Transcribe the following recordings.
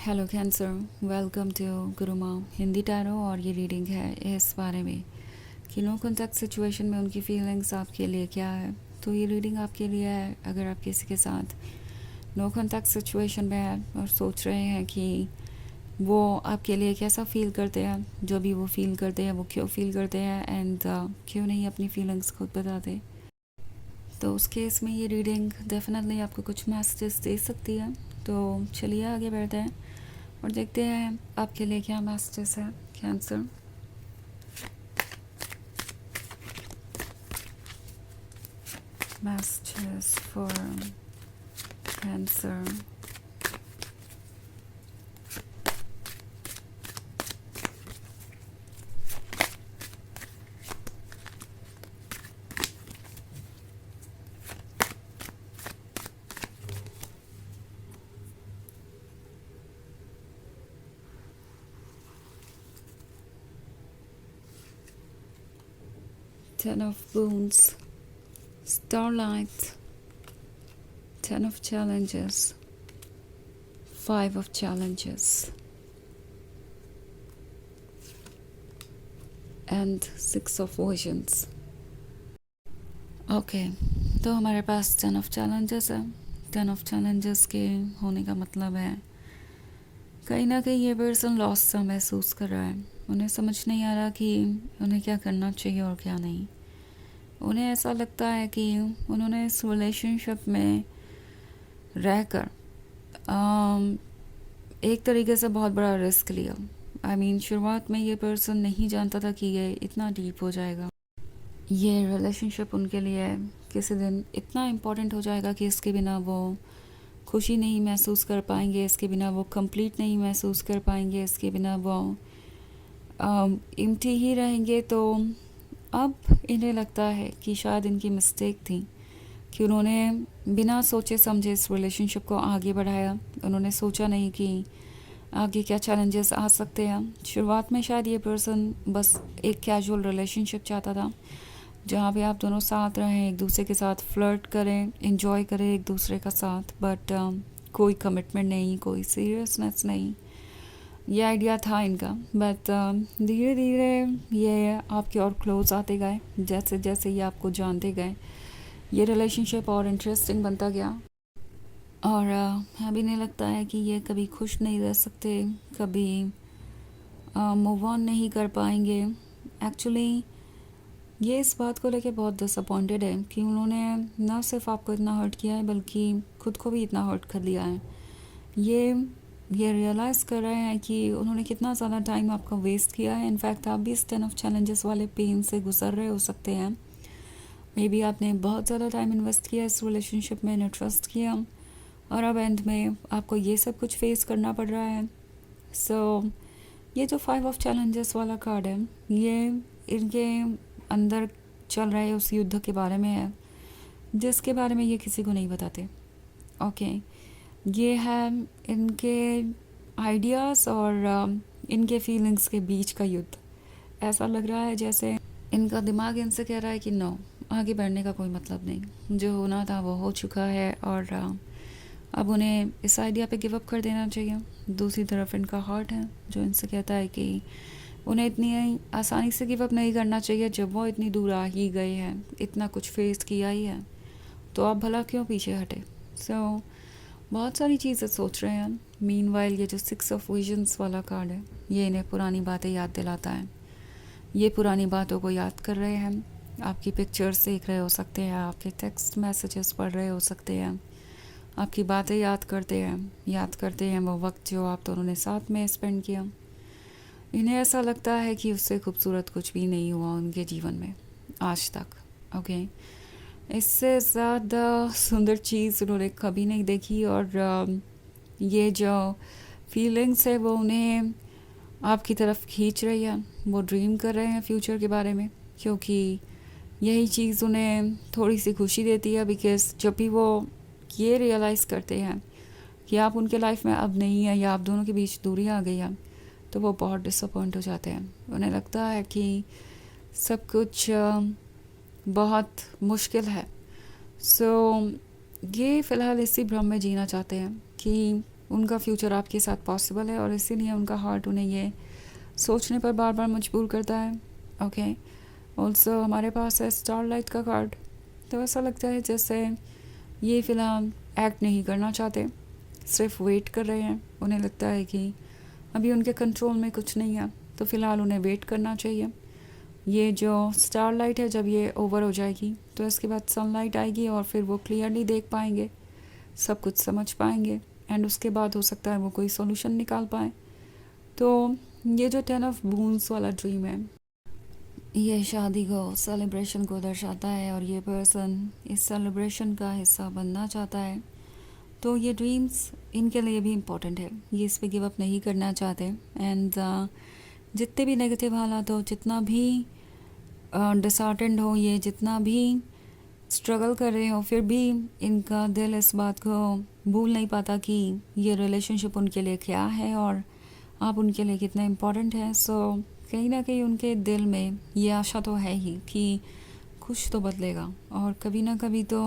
Hello cancer, welcome to गुरु माँ Hindi tarot. और ये रीडिंग है इस बारे में कि नो कॉन्टैक्ट सिचुएशन में उनकी फीलिंग्स आपके लिए क्या है। तो ये रीडिंग आपके लिए है अगर आप किसी के साथ नो कॉन्टैक्ट सिचुएशन में है और सोच रहे हैं कि वो आपके लिए कैसा फील करते हैं, जो भी वो फील करते हैं वो क्यों फील करते हैं एंड क्यों नहीं अपनी फीलिंग्स खुद बताते। तो उस केस में ये रीडिंग डेफिनेटली आपको कुछ मैसेजेस दे सकती है। तो चलिए आगे बढ़ते हैं और देखते हैं आपके लिए क्या मैसेजेस है cancer. Messages for cancer. Ten of Wands, Starlight, Ten of Challenges, Five of Challenges and Six of Visions। Okay, तो हमारे पास टेन ऑफ चैलेंजेस है। टेन ऑफ चैलेंजेस के होने का मतलब है कहीं ना कहीं ये पर्सन लॉस सा महसूस कर रहा है। उन्हें समझ नहीं आ रहा कि उन्हें क्या करना चाहिए और क्या नहीं। उन्हें ऐसा लगता है कि उन्होंने इस रिलेशनशिप में रहकर एक तरीके से बहुत बड़ा रिस्क लिया। आई मीन शुरुआत में ये पर्सन नहीं जानता था कि ये इतना डीप हो जाएगा। ये रिलेशनशिप उनके लिए किसी दिन इतना इम्पोर्टेंट हो जाएगा कि इसके बिना वो खुशी नहीं महसूस कर पाएंगे, इसके बिना वो कंप्लीट नहीं महसूस कर पाएंगे, इसके बिना वो इम्टी ही रहेंगे। तो अब इन्हें लगता है कि शायद इनकी मिस्टेक थी कि उन्होंने बिना सोचे समझे इस रिलेशनशिप को आगे बढ़ाया। उन्होंने सोचा नहीं कि आगे क्या चैलेंजेस आ सकते हैं। शुरुआत में शायद ये पर्सन बस एक कैजुअल रिलेशनशिप चाहता था जहाँ पे आप दोनों साथ रहें, एक दूसरे के साथ फ्लर्ट करें, एंजॉय करें एक दूसरे का साथ, बट कोई कमिटमेंट नहीं, कोई सीरियसनेस नहीं। ये आइडिया था इनका, बट धीरे धीरे ये आपके और क्लोज आते गए। जैसे जैसे ये आपको जानते गए ये रिलेशनशिप और इंटरेस्टिंग बनता गया। और अभी नहीं लगता है कि ये कभी खुश नहीं रह सकते, कभी मूव ऑन नहीं कर पाएंगे। एक्चुअली ये इस बात को लेके बहुत डिसअपॉइंटेड है कि उन्होंने ना सिर्फ आपको इतना हर्ट किया है बल्कि खुद को भी इतना हर्ट कर लिया है। ये रियलाइज़ कर रहे हैं कि उन्होंने कितना ज़्यादा टाइम आपका वेस्ट किया है। इनफैक्ट आप भी इस टेन ऑफ चैलेंजेस वाले पेन से गुजर रहे हो सकते हैं। मे बी आपने बहुत ज़्यादा टाइम इन्वेस्ट किया इस रिलेशनशिप में, ने ट्रस्ट किया और अब एंड में आपको ये सब कुछ फेस करना पड़ रहा है। सो ये जो फाइव ऑफ चैलेंजेस वाला कार्ड है ये इनके अंदर चल रहे उस युद्ध के बारे में है जिसके बारे में ये किसी को नहीं बताते। ओके, ये है इनके आइडियाज़ और इनके फीलिंग्स के बीच का युद्ध। ऐसा लग रहा है जैसे इनका दिमाग इनसे कह रहा है कि नो, आगे बढ़ने का कोई मतलब नहीं, जो होना था वो हो चुका है और अब उन्हें इस आइडिया पे गिव अप कर देना चाहिए। दूसरी तरफ इनका हार्ट है जो इनसे कहता है कि उन्हें इतनी आसानी से गिव अप नहीं करना चाहिए। जब वो इतनी दूर आ ही गए हैं, इतना कुछ फेस किया ही है, तो आप भला क्यों पीछे हटे। सो बहुत सारी चीज़ें सोच रहे हैं। मीनवाइल ये जो सिक्स ऑफ विजन्स वाला कार्ड है ये इन्हें पुरानी बातें याद दिलाता है। ये पुरानी बातों को याद कर रहे हैं, आपकी पिक्चर्स देख रहे हो सकते हैं, आपके टेक्स्ट मैसेजेस पढ़ रहे हो सकते हैं, आपकी बातें याद करते हैं वो वक्त जो आप दोनों ने साथ में स्पेंड किया। इन्हें ऐसा लगता है कि उससे खूबसूरत कुछ भी नहीं हुआ उनके जीवन में आज तक। ओके, इससे ज़्यादा सुंदर चीज़ उन्होंने कभी नहीं देखी और ये जो फीलिंग्स है वो उन्हें आपकी तरफ खींच रही है। वो ड्रीम कर रहे हैं फ्यूचर के बारे में क्योंकि यही चीज़ उन्हें थोड़ी सी खुशी देती है। बिकॉज़ जब भी वो ये रियलाइज़ करते हैं कि आप उनके लाइफ में अब नहीं है या आप दोनों के बीच दूरी आ गई है तो वो बहुत डिसअपॉइंट हो जाते हैं। उन्हें लगता है कि सब कुछ बहुत मुश्किल है। सो ये फ़िलहाल इसी भ्रम में जीना चाहते हैं कि उनका फ्यूचर आपके साथ पॉसिबल है और इसीलिए उनका हार्ट उन्हें ये सोचने पर बार बार मजबूर करता है। ओके, ऑल्सो हमारे पास है स्टारलाइट का कार्ड। तो ऐसा लगता है जैसे ये फ़िलहाल एक्ट नहीं करना चाहते, सिर्फ वेट कर रहे हैं। उन्हें लगता है कि अभी उनके कंट्रोल में कुछ नहीं है, तो फ़िलहाल उन्हें वेट करना चाहिए। ये जो स्टारलाइट है जब ये ओवर हो जाएगी तो इसके बाद सनलाइट आएगी और फिर वो क्लियरली देख पाएंगे, सब कुछ समझ पाएंगे एंड उसके बाद हो सकता है वो कोई सॉल्यूशन निकाल पाए। तो ये जो 10 ऑफ बूंस वाला ड्रीम है ये शादी को, सेलिब्रेशन को दर्शाता है और ये पर्सन इस सेलिब्रेशन का हिस्सा बनना चाहता है। तो ये ड्रीम्स इनके लिए भी इम्पोर्टेंट है, ये इस पे गिव अप नहीं करना चाहते एंड जितने भी नेगेटिव हालात हो, जितना भी डिसहार्टेंड हो, ये जितना भी स्ट्रगल कर रहे हो, फिर भी इनका दिल इस बात को भूल नहीं पाता कि ये रिलेशनशिप उनके लिए क्या है और आप उनके लिए कितने इम्पोर्टेंट हैं। सो कहीं ना कहीं उनके दिल में ये आशा तो है ही कि कुछ तो बदलेगा और कभी ना कभी तो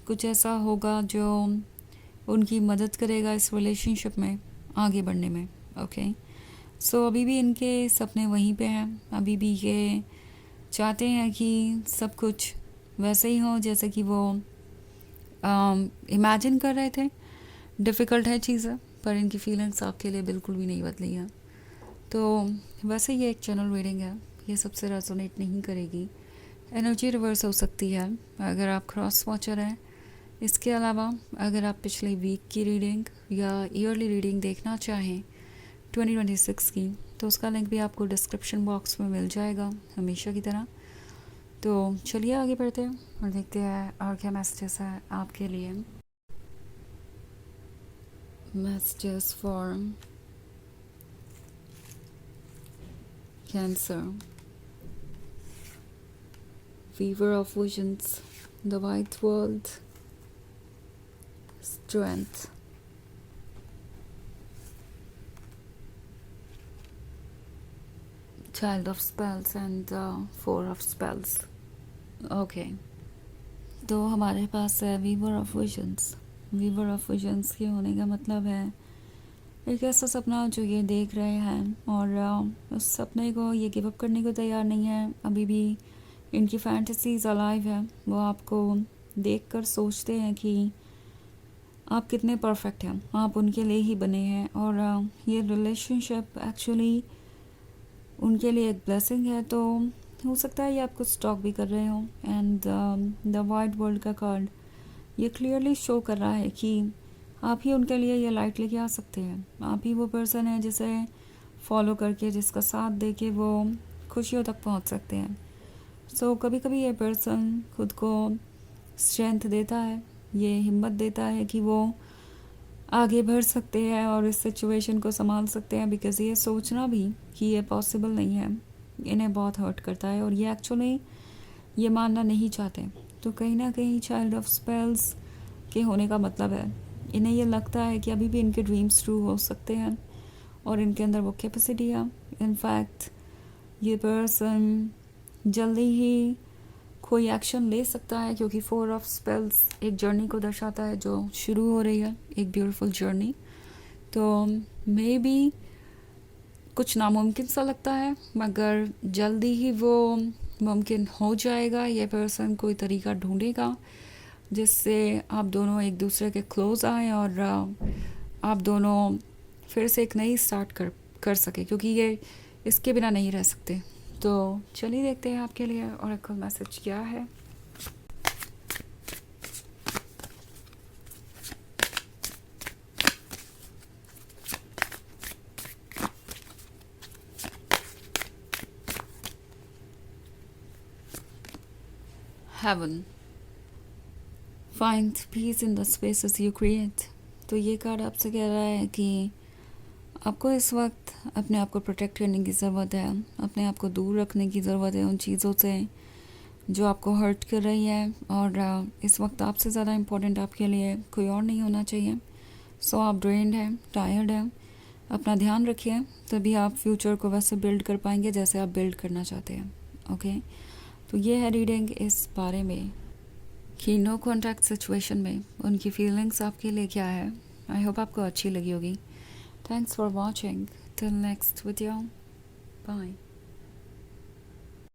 कुछ ऐसा होगा जो उनकी मदद करेगा इस रिलेशनशिप में आगे बढ़ने में। ओके, सो अभी भी इनके सपने वहीं पे हैं, अभी भी ये चाहते हैं कि सब कुछ वैसे ही हो जैसे कि वो इमेजिन कर रहे थे। डिफ़िकल्ट है चीज़ें, पर इनकी फीलिंग्स आपके लिए बिल्कुल भी नहीं बदली हैं। तो वैसे ये एक चैनल रीडिंग है, ये सबसे रेजोनेट नहीं करेगी, एनर्जी रिवर्स हो सकती है अगर आप क्रॉस वॉचर हैं। इसके अलावा अगर आप पिछले वीक की रीडिंग या ईयरली रीडिंग देखना चाहें 2026 की, तो उसका लिंक भी आपको डिस्क्रिप्शन बॉक्स में मिल जाएगा हमेशा की तरह। तो चलिए आगे बढ़ते हैं और देखते हैं और क्या मैसेजेस है आपके लिए। Messages for cancer, weaver of visions, the white world, strength, child of spells and 4 of spells. Okay, तो हमारे पास है weaver of visions. Weaver of visions के होने का मतलब है एक ऐसा सपना जो ये देख रहे हैं और उस सपने को ये गिव अप करने को तैयार नहीं है। अभी भी इनकी फैंटेसीज अलाइव है, वो आपको देखकर सोचते हैं कि आप कितने परफेक्ट हैं, आप उनके लिए ही बने हैं और ये रिलेशनशिप एक्चुअली उनके लिए एक ब्लेसिंग है। तो हो सकता है ये आपको स्टॉक भी कर रहे हो एंड द वाइट वर्ल्ड का कार्ड ये क्लियरली शो कर रहा है कि आप ही उनके लिए ये लाइट लेके आ सकते हैं। आप ही वो पर्सन है जिसे फॉलो करके, जिसका साथ दे के वो खुशियों तक पहुंच सकते हैं। सो कभी कभी ये पर्सन खुद को स्ट्रेंथ देता है, ये हिम्मत देता है कि वो आगे बढ़ सकते हैं और इस सिचुएशन को संभाल सकते हैं, बिकॉज ये सोचना भी कि ये पॉसिबल नहीं है इन्हें बहुत हर्ट करता है और ये एक्चुअली ये मानना नहीं चाहते। तो कहीं ना कहीं चाइल्ड ऑफ स्पेल्स के होने का मतलब है इन्हें ये लगता है कि अभी भी इनके ड्रीम्स ट्रू हो सकते हैं और इनके अंदर वो कैपेसिटी है। इनफैक्ट ये पर्सन जल्दी ही कोई एक्शन ले सकता है क्योंकि 4 ऑफ स्पेल्स एक जर्नी को दर्शाता है जो शुरू हो रही है, एक ब्यूटीफुल जर्नी। तो मे बी कुछ नामुमकिन सा लगता है मगर जल्दी ही वो मुमकिन हो जाएगा। ये पर्सन कोई तरीका ढूंढेगा जिससे आप दोनों एक दूसरे के क्लोज आए और आप दोनों फिर से एक नई स्टार्ट कर सके, क्योंकि ये इसके बिना नहीं रह सकते। तो चलिए देखते हैं आपके लिए ऑरेकल मैसेज क्या है। Heaven, find peace in the spaces you create. तो ये कार्ड आपसे कह रहा है कि आपको इस वक्त अपने आप को प्रोटेक्ट करने की ज़रूरत है, अपने आप को दूर रखने की ज़रूरत है उन चीज़ों से जो आपको हर्ट कर रही है और इस वक्त आपसे ज़्यादा इम्पोर्टेंट आपके लिए कोई और नहीं होना चाहिए। सो आप ड्रेन्ड हैं, टायर्ड हैं, अपना ध्यान रखिए, तभी आप फ्यूचर को वैसे बिल्ड कर पाएंगे जैसे आप बिल्ड करना चाहते हैं। ओके, तो ये है रीडिंग इस बारे में कि नो कॉन्टैक्ट सिचुएशन में उनकी फीलिंग्स आपके लिए क्या है। आई होप आपको अच्छी लगी होगी. Thanks for watching. Till next video. Bye.